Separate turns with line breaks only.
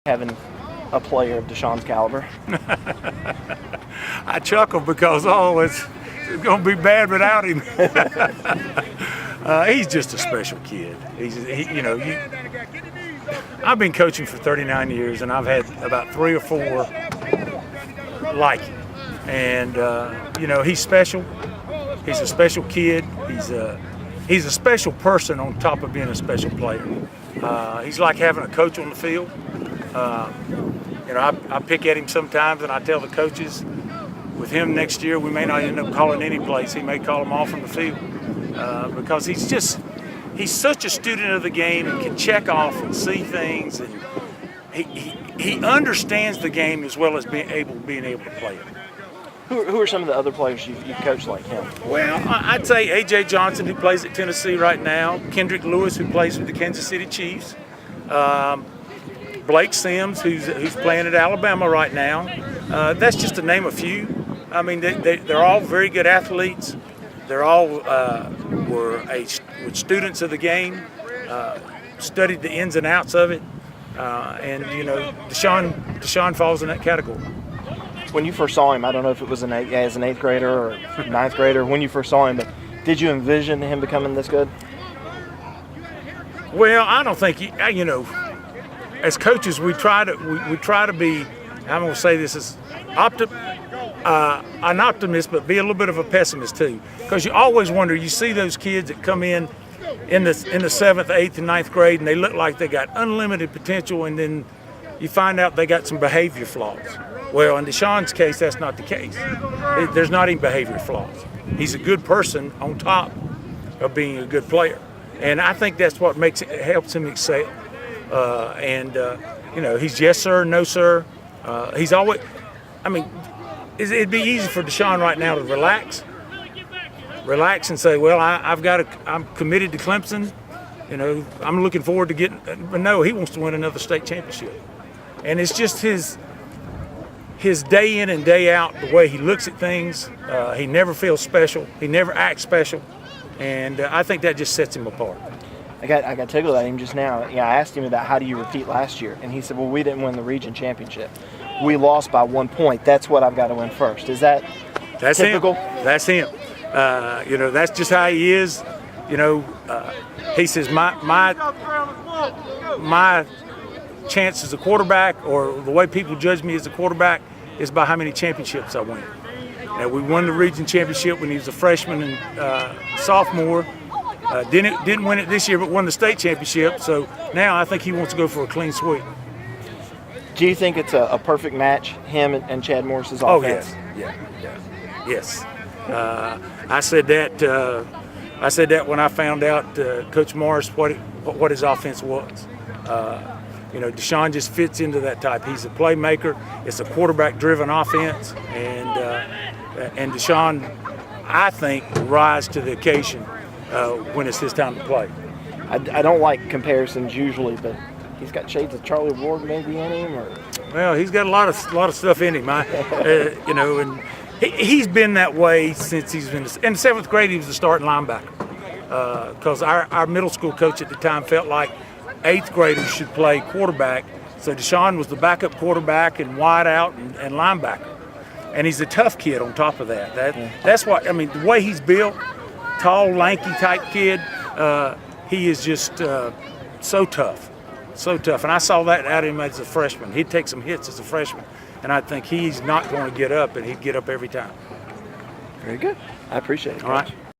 having a player of Deshaun's caliber?
I chuckle because it's going to be bad without him. He's just a special kid. I've been coaching for 39 years, and I've had about 3 or 4 like him. And he's special. He's a special kid. He's a special person on top of being a special player. He's like having a coach on the field. I pick at him sometimes, and I tell the coaches, with him next year, we may not end up calling any plays. He may call them off from the field because he's such a student of the game and can check off and see things, and he understands the game as well as being able to play it.
Who are some of the other players you've coached like him?
Well, I'd say A.J. Johnson, who plays at Tennessee right now, Kendrick Lewis, who plays with the Kansas City Chiefs, Blake Sims, who's playing at Alabama right now. That's just to name a few. I mean, they're all very good athletes. They're all were students of the game, studied the ins and outs of it, and Deshaun falls in that category.
When you first saw him, I don't know if it was as an 8th grader or 9th grader, when you first saw him, but did you envision him becoming this good?
Well, I don't think as coaches we try to be, I'm going to say this as an optimist, but be a little bit of a pessimist too, because you always wonder. You see those kids that come in the 7th, 8th, and 9th grade, and they look like they got unlimited potential, and then you find out they got some behavior flaws. Well, in Deshaun's case, that's not the case. There's not any behavior flaws. He's a good person on top of being a good player, and I think that's what helps him excel. He's yes sir, no sir. He's always. I mean, it'd be easy for Deshaun right now to relax and say, well, I'm committed to Clemson. I'm looking forward to getting. But no, he wants to win another state championship, and it's just his day in and day out, the way he looks at things. He never feels special. He never acts special, and I think that just sets him apart.
I got tickled at him just now. I asked him about how do you repeat last year, and he said, well, we didn't win the region championship. We lost by 1 point. That's what I've got to win first. Is that's typical?
That's him. That's just how he is. He says my chance as a quarterback, or the way people judge me as a quarterback, is by how many championships I win. Now, we won the region championship when he was a freshman and sophomore. Didn't win it this year, but won the state championship. So now I think he wants to go for a clean sweep.
Do you think it's a perfect match, him and Chad Morris's offense?
Oh yes. I said that when I found out Coach Morris what his offense was. Deshaun just fits into that type. He's a playmaker. It's a quarterback-driven offense, and Deshaun, I think, will rise to the occasion when it's his time to play.
I don't like comparisons usually, but he's got shades of Charlie Ward maybe in him, or.
Well, he's got a lot of stuff in him. And he's been that way since he's been in the 7th grade. He was the starting linebacker because our middle school coach at the time felt like 8th graders should play quarterback. So Deshaun was the backup quarterback and wide out and linebacker. And he's a tough kid on top of that. That's what the way he's built, tall, lanky type kid. He is just so tough. And I saw that out of him as a freshman. He'd take some hits as a freshman, and I think he's not going to get up, and he'd get up every time.
Very good. I appreciate it.
All right.